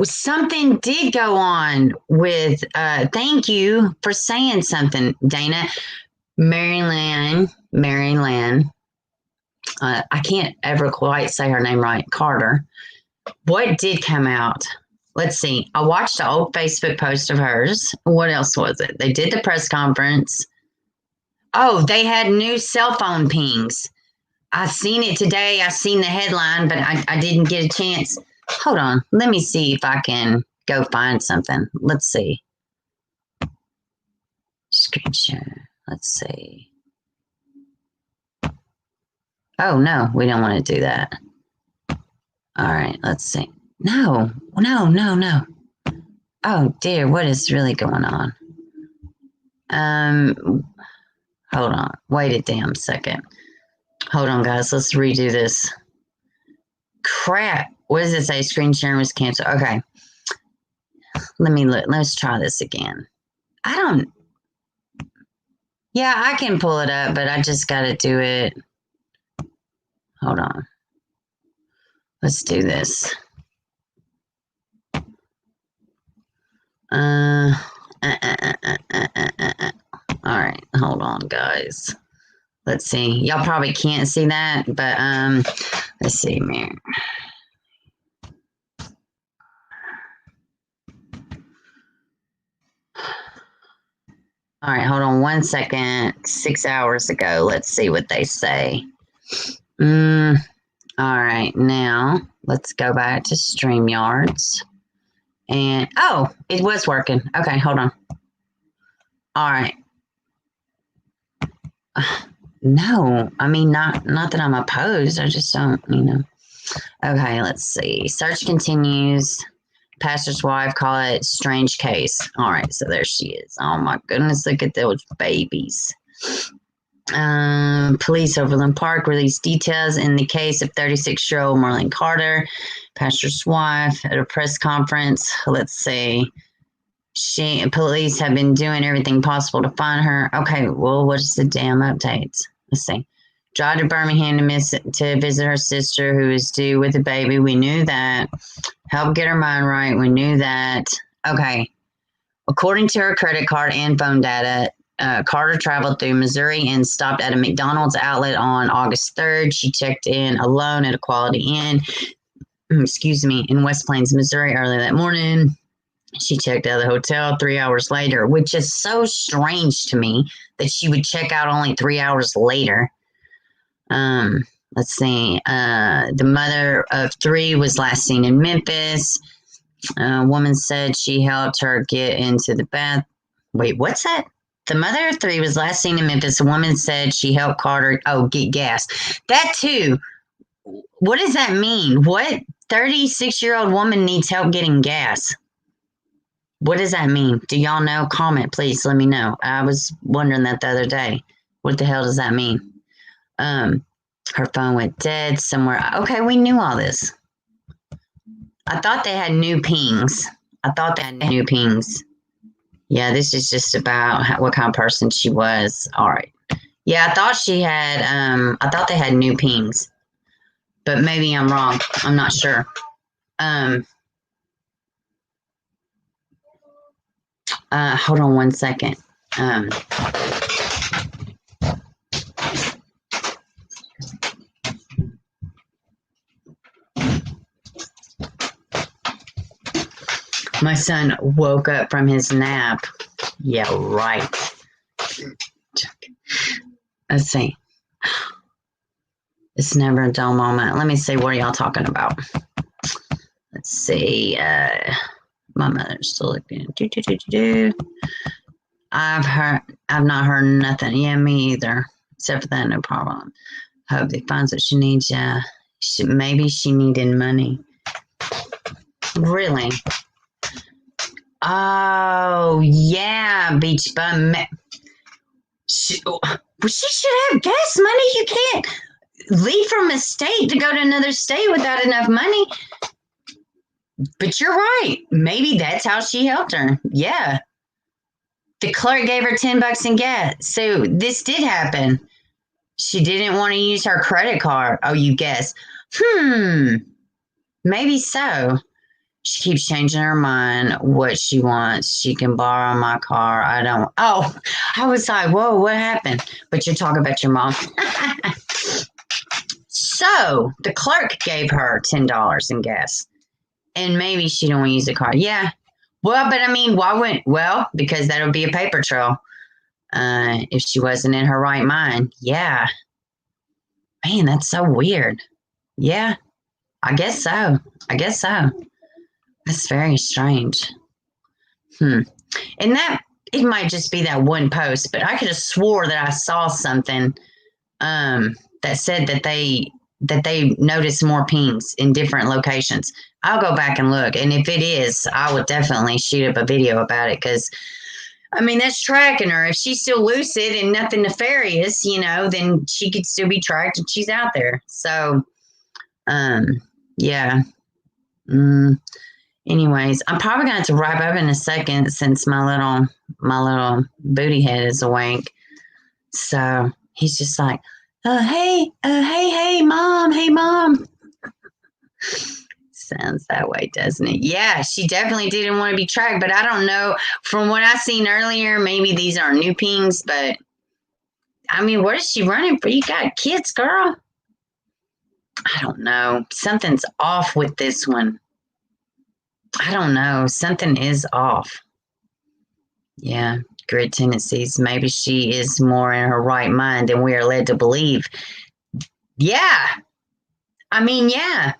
Something did go on with, thank you for saying something, Dana. Maryland. I can't ever quite say her name right. Carter. What did come out? Let's see. I watched an old Facebook post of hers. What else was it? They did the press conference. Oh, they had new cell phone pings. I seen it today. I seen the headline, but I didn't get a chance. Hold on. Let me see if I can go find something. Let's see. Screen share. Let's see. Oh, no. We don't want to do that. All right. Let's see. No. Oh, dear. What is really going on? Hold on. Wait a damn second. Hold on, guys. Let's redo this. Crap. What does it say? Screen sharing was canceled. Okay. Let me look. Let's try this again. Yeah, I can pull it up, but I just got to do it. Hold on. Let's do this. All right. Hold on, guys. Let's see. Y'all probably can't see that, but let's see, man. All right, hold on 1 second. 6 hours ago. Let's see what they say. All right, now let's go back to StreamYards. And it was working. Okay, hold on. All right. No, I mean, not that I'm opposed. I just don't, Okay, let's see. Search continues. Pastor's wife call it strange case. All right, so there she is. Oh my goodness, look at those babies. Police Overland Park released details in the case of 36-year-old Marlene Carter, pastor's wife, at a press conference. Let's see. Police have been doing everything possible to find her. Okay, well, what's the damn updates? Let's see. Drive to Birmingham to visit her sister who is due with a baby. We knew that. Help get her mind right. We knew that. Okay. According to her credit card and phone data, Carter traveled through Missouri and stopped at a McDonald's outlet on August 3rd. She checked in alone at a Quality Inn, in West Plains, Missouri early that morning. She checked out of the hotel 3 hours later, which is so strange to me that she would check out only 3 hours later. Let's see. The mother of three was last seen in Memphis. A woman said she helped her get into the bath. Wait, what's that? The mother of three was last seen in Memphis. A woman said she helped Carter, get gas. That too. What does that mean? What 36-year-old woman needs help getting gas? What does that mean? Do y'all know? Comment, please. Let me know. I was wondering that the other day. What the hell does that mean? Her phone went dead somewhere. Okay, we knew all this. I thought they had new pings. Yeah, this is just about what kind of person she was. All right. Yeah, I thought they had new pings. But maybe I'm wrong. I'm not sure. Hold on one second. My son woke up from his nap. Yeah, right. Let's see. It's never a dull moment. Let me see. What are y'all talking about? Let's see. My mother's still looking. I've not heard nothing. Yeah, me either. Except for that, no problem. Hope they finds what she needs. Yeah, maybe she needed money. Really? Oh, yeah, beach bum. She should have gas money. You can't leave from a state to go to another state without enough money. But you're right. Maybe that's how she helped her. Yeah. The clerk gave her $10 in gas. So this did happen. She didn't want to use her credit card. Oh, you guess. Maybe so. She keeps changing her mind what she wants. She can borrow my car. I don't. Oh, I was like, whoa, what happened? But you're talking about your mom. So the clerk gave her $10 in gas. And maybe she don't want to use the card. Yeah. Well, but I mean, why wouldn't? Well, because that would be a paper trail. If she wasn't in her right mind. Yeah. Man, that's so weird. Yeah. I guess so. That's very strange. And that, it might just be that one post, but I could have swore that I saw something that said that they noticed more pings in different locations. I'll go back and look. And if it is, I would definitely shoot up a video about it because, I mean, that's tracking her. If she's still lucid and nothing nefarious, then she could still be tracked and she's out there. So, yeah. Anyways, I'm probably going to have to wrap up in a second since my little booty head is awake. So he's just like, hey, mom. Sounds that way, doesn't it? Yeah, she definitely didn't want to be tracked, but I don't know. From what I seen earlier, maybe these aren't new pings, but I mean, what is she running for? You got kids, girl. I don't know. Something's off with this one. I don't know. Something is off. Yeah, grid tendencies. Maybe she is more in her right mind than we are led to believe. Yeah. I mean, yeah.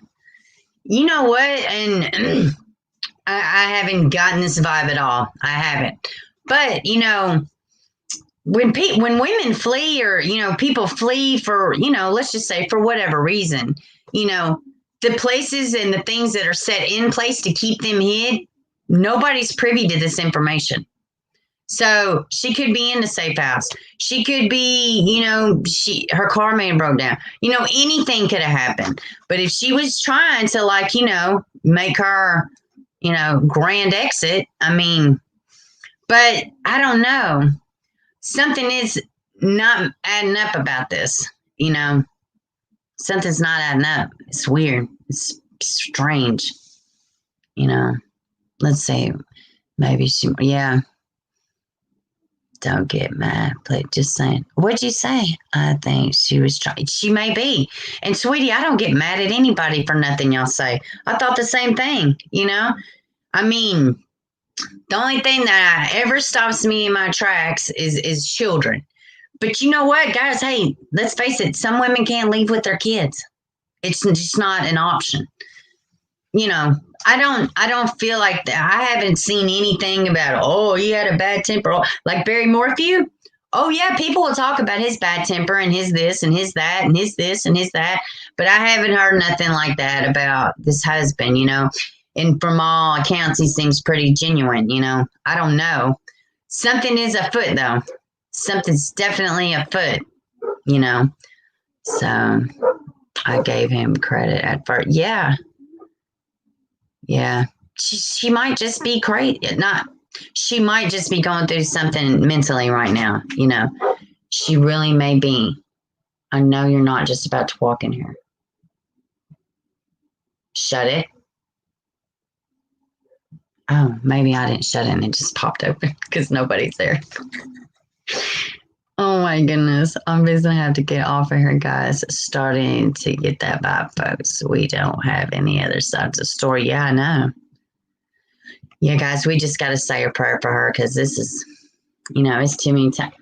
You know what? And I haven't gotten this vibe at all. I haven't. But, when women flee, or people flee for, let's just say for whatever reason, the places and the things that are set in place to keep them hid, nobody's privy to this information. So she could be in the safe house. She could be, her car may have broke down. Anything could have happened. But if she was trying to make her, grand exit, but I don't know. Something is not adding up about this, Something's not adding up. It's weird. It's strange, Let's see. Maybe yeah. Don't get mad, but just saying. What'd you say? I think she was trying. She may be. And sweetie, I don't get mad at anybody for nothing y'all say. I thought the same thing, The only thing that ever stops me in my tracks is children. But you know what, guys? Hey, let's face it. Some women can't leave with their kids. It's just not an option. I don't feel like that. I haven't seen anything about, oh, he had a bad temper. Like Barry Morphew. Oh, yeah, people will talk about his bad temper and his this and his that and his this and his that. But I haven't heard nothing like that about this husband, And from all accounts, he seems pretty genuine, I don't know. Something is afoot, though. Something's definitely afoot, So I gave him credit at first. Yeah. Yeah, she might just be crazy. She might just be going through something mentally right now. She really may be. I know you're not just about to walk in here. Shut it. Oh, maybe I didn't shut it and it just popped open because nobody's there. Oh my goodness. I'm just going to have to get off of here, guys. Starting to get that vibe, folks. We don't have any other sides of the story. Yeah, I know. Yeah, guys, we just got to say a prayer for her because this is, it's too many times.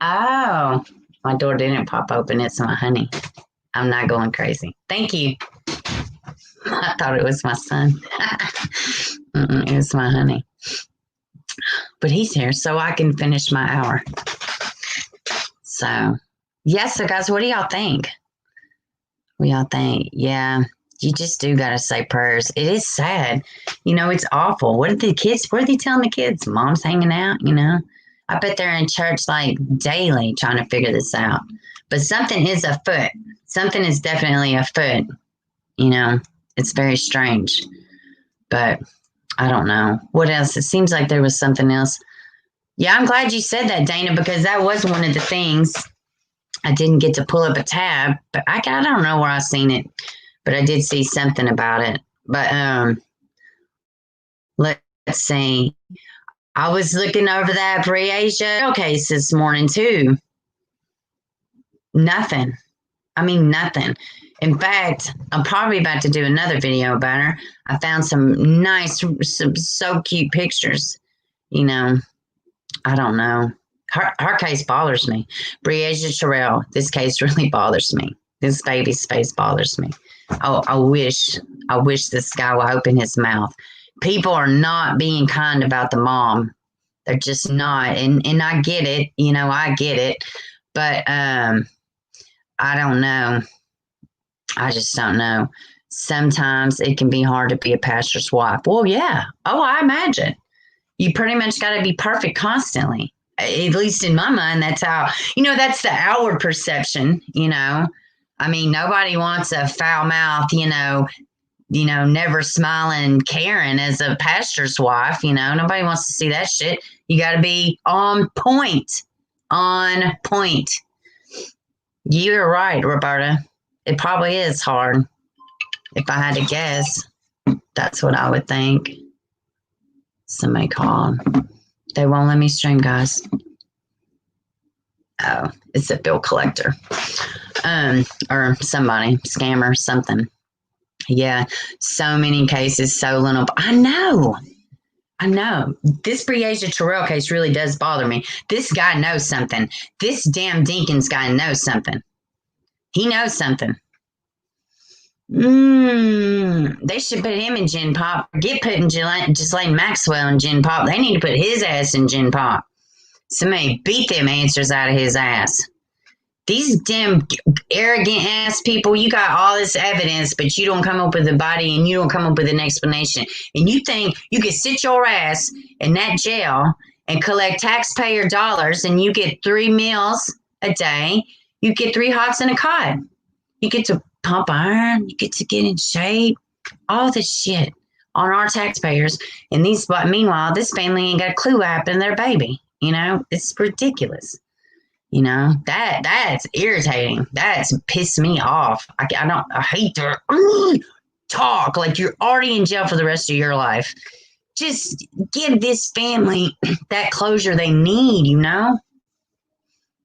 Oh, my door didn't pop open. It's my honey. I'm not going crazy. Thank you. I thought it was my son. It was my honey. But he's here so I can finish my hour. So, so guys, what do y'all think? What y'all think? Yeah, you just do got to say prayers. It is sad. It's awful. What are they telling the kids? Mom's hanging out, I bet they're in church like daily trying to figure this out. But something is afoot. Something is definitely afoot. It's very strange. But I don't know. What else? It seems like there was something else. Yeah, I'm glad you said that, Dana, because that was one of the things. I didn't get to pull up a tab, but I don't know where I seen it, but I did see something about it. But let's see. I was looking over that Breasia case this morning too. Nothing. Nothing. In fact, I'm probably about to do another video about her. I found some so cute pictures, I don't know. Her case bothers me. Breasia Terrell, this case really bothers me. This baby's face bothers me. Oh, I wish this guy would open his mouth. People are not being kind about the mom. They're just not. And I get it, I get it. But I don't know. I just don't know. Sometimes it can be hard to be a pastor's wife. Well, yeah. Oh, I imagine. You pretty much got to be perfect constantly. At least in my mind, that's how, that's the outward perception, nobody wants a foul mouth, never smiling Karen as a pastor's wife, nobody wants to see that shit. You got to be on point. On point. You're right, Roberta. It probably is hard. If I had to guess, that's what I would think. Somebody called. They won't let me stream, guys. Oh, it's a bill collector. Or somebody, scammer, something. Yeah, so many cases, so little. I know. This Breasia Terrell case really does bother me. This guy knows something. This damn Dinkins guy knows something. He knows something. They should put him in Gen Pop. Get putting Ghislaine Maxwell in Gen Pop. They need to put his ass in Gen Pop. Somebody beat them answers out of his ass. These damn arrogant ass people, you got all this evidence, but you don't come up with a body and you don't come up with an explanation. And you think you can sit your ass in that jail and collect taxpayer dollars and you get 3 meals a day. You get 3 hots and a cot. You get to pump iron. You get to get in shape. All this shit on our taxpayers. And meanwhile, this family ain't got a clue what happened to their baby. You know, it's ridiculous. You know, that's irritating. That's pissed me off. I hate to talk like you're already in jail for the rest of your life. Just give this family that closure they need, you know?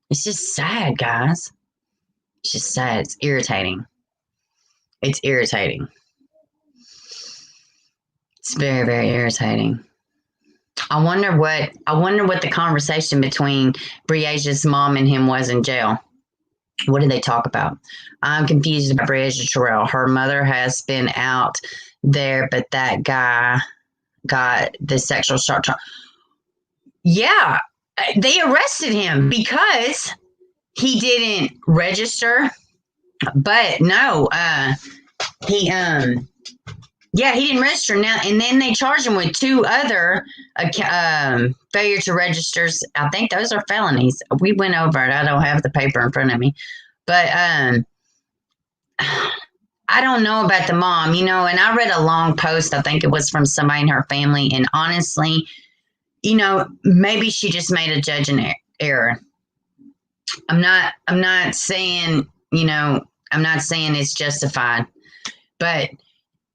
It's just sad, guys. It's just sad. It's irritating. It's irritating. It's very, very irritating. I wonder what the conversation between Breage's mom and him was in jail. What did they talk about? I'm confused about Breasia Terrell. Her mother has been out there, but that guy got the sexual assault. Yeah, they arrested him because he didn't register. But no, he didn't register now, and then they charged him with 2 other failure to registers. I think those are felonies. We went over it. I don't have the paper in front of me, but I don't know about the mom, you know. And I read a long post. I think it was from somebody in her family, and honestly, you know, maybe she just made a judging error. I'm not saying, you know, I'm not saying it's justified, but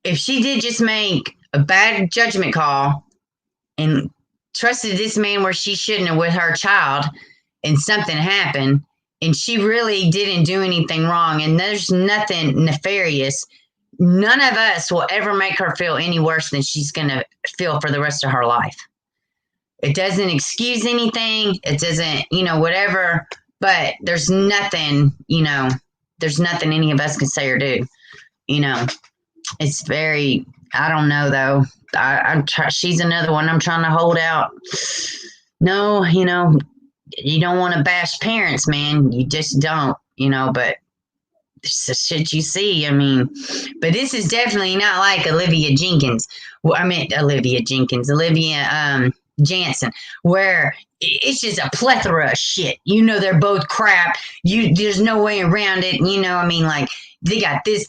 if she did just make a bad judgment call and trusted this man where she shouldn't have with her child and something happened and she really didn't do anything wrong and there's nothing nefarious, none of us will ever make her feel any worse than she's going to feel for the rest of her life. It doesn't excuse anything. It doesn't, you know, whatever, but there's nothing, you know, there's nothing any of us can say or do, you know. It's very, I don't know though. She's another one I'm trying to hold out. No, you know, you don't want to bash parents, man. You just don't, you know, but it's the shit you see. I mean, but this is definitely not like Olivia Jansen, where it's just a plethora of shit. You know, they're both crap. There's no way around it. You know, I mean, like, they got this,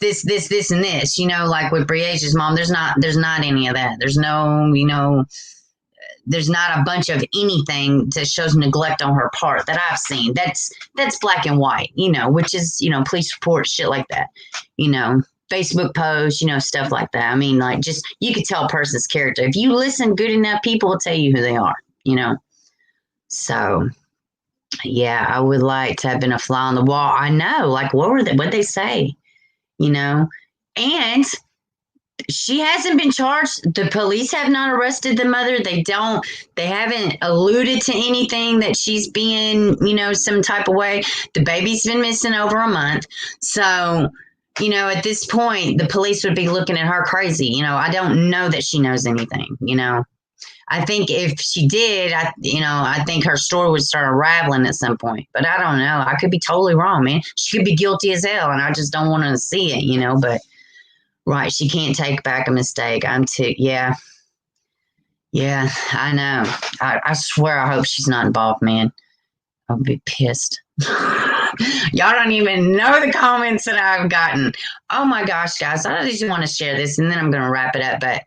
and this, you know, like with Breage's mom, there's not any of that. There's no, you know, there's not a bunch of anything that shows neglect on her part that I've seen. That's black and white, you know, which is, you know, police reports, shit like that, you know, Facebook posts, you know, stuff like that. I mean, like, just, you could tell a person's character. If you listen good enough, people will tell you who they are, you know. So, yeah, I would like to have been a fly on the wall. I know, like, what'd they say? You know, and she hasn't been charged. The police have not arrested the mother. They haven't alluded to anything that she's being, you know, some type of way. The baby's been missing over a month. So, you know, at this point, the police would be looking at her crazy. You know, I don't know that she knows anything, you know. I think if she did, I think her story would start unraveling at some point. But I don't know. I could be totally wrong, man. She could be guilty as hell, and I just don't want to see it, you know. But, right, she can't take back a mistake. Yeah, I know. I swear I hope she's not involved, man. I'll be pissed. Y'all don't even know the comments that I've gotten. Oh, my gosh, guys. I just want to share this, and then I'm going to wrap it up. But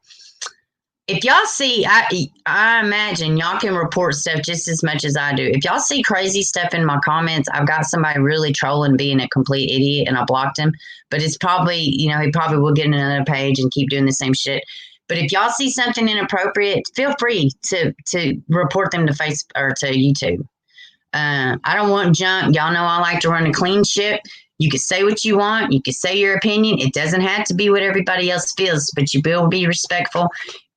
if y'all see, I imagine y'all can report stuff just as much as I do. If y'all see crazy stuff in my comments, I've got somebody really trolling, being a complete idiot, and I blocked him. But it's probably, you know, he probably will get in another page and keep doing the same shit. But if y'all see something inappropriate, feel free to report them to Facebook or to YouTube. I don't want junk. Y'all know I like to run a clean ship. You can say what you want. You can say your opinion. It doesn't have to be what everybody else feels, but you will be respectful.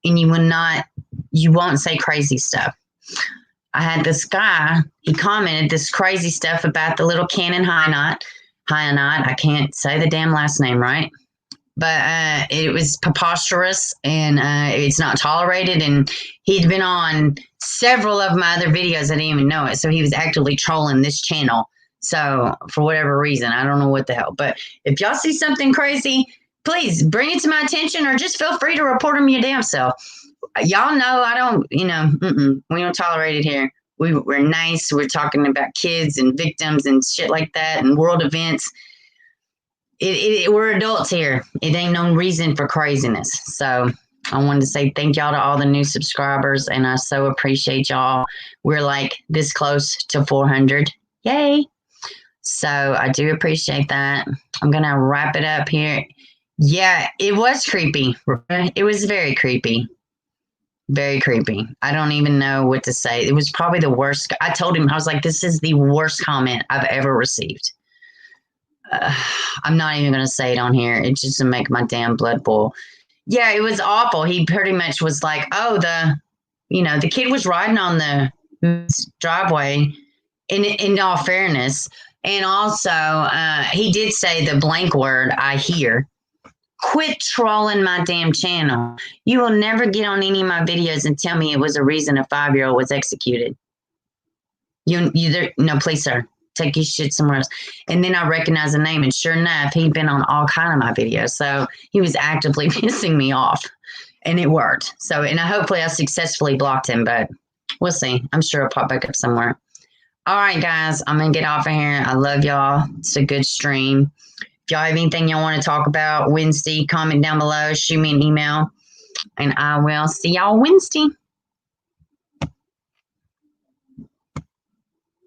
And you won't say crazy stuff. I had this guy, he commented this crazy stuff about the little Cannon Hyanot. I can't say the damn last name right. but it was preposterous and it's not tolerated. And he'd been on several of my other videos. I didn't even know it. So he was actively trolling this channel. So for whatever reason, I don't know what the hell. But if y'all see something crazy, please bring it to my attention or just feel free to report them your damn self. Y'all know I don't, we don't tolerate it here. We're nice. We're talking about kids and victims and shit like that and world events. We're adults here. It ain't no reason for craziness. So I wanted to say thank y'all to all the new subscribers, and I so appreciate y'all. We're like this close to 400. Yay. So I do appreciate that. I'm going to wrap it up here. Yeah, it was creepy. It was very creepy. Very creepy. I don't even know what to say. It was probably the worst. I told him, I was like, this is the worst comment I've ever received. I'm not even going to say it on here. It just to make my damn blood boil. Yeah, it was awful. He pretty much was like, oh, the kid was riding on the driveway in all fairness. And also, he did say the blank word, I hear. Quit trolling my damn channel. You will never get on any of my videos and tell me it was a reason a 5-year-old was executed. No, please, sir. Take your shit somewhere else. And then I recognized the name, and sure enough, he'd been on all kind of my videos. So he was actively pissing me off, and it worked. So, and hopefully I successfully blocked him, but we'll see. I'm sure it'll pop back up somewhere. All right, guys, I'm going to get off of here. I love y'all. It's a good stream. If y'all have anything y'all want to talk about Wednesday, comment down below. Shoot me an email, and I will see y'all Wednesday.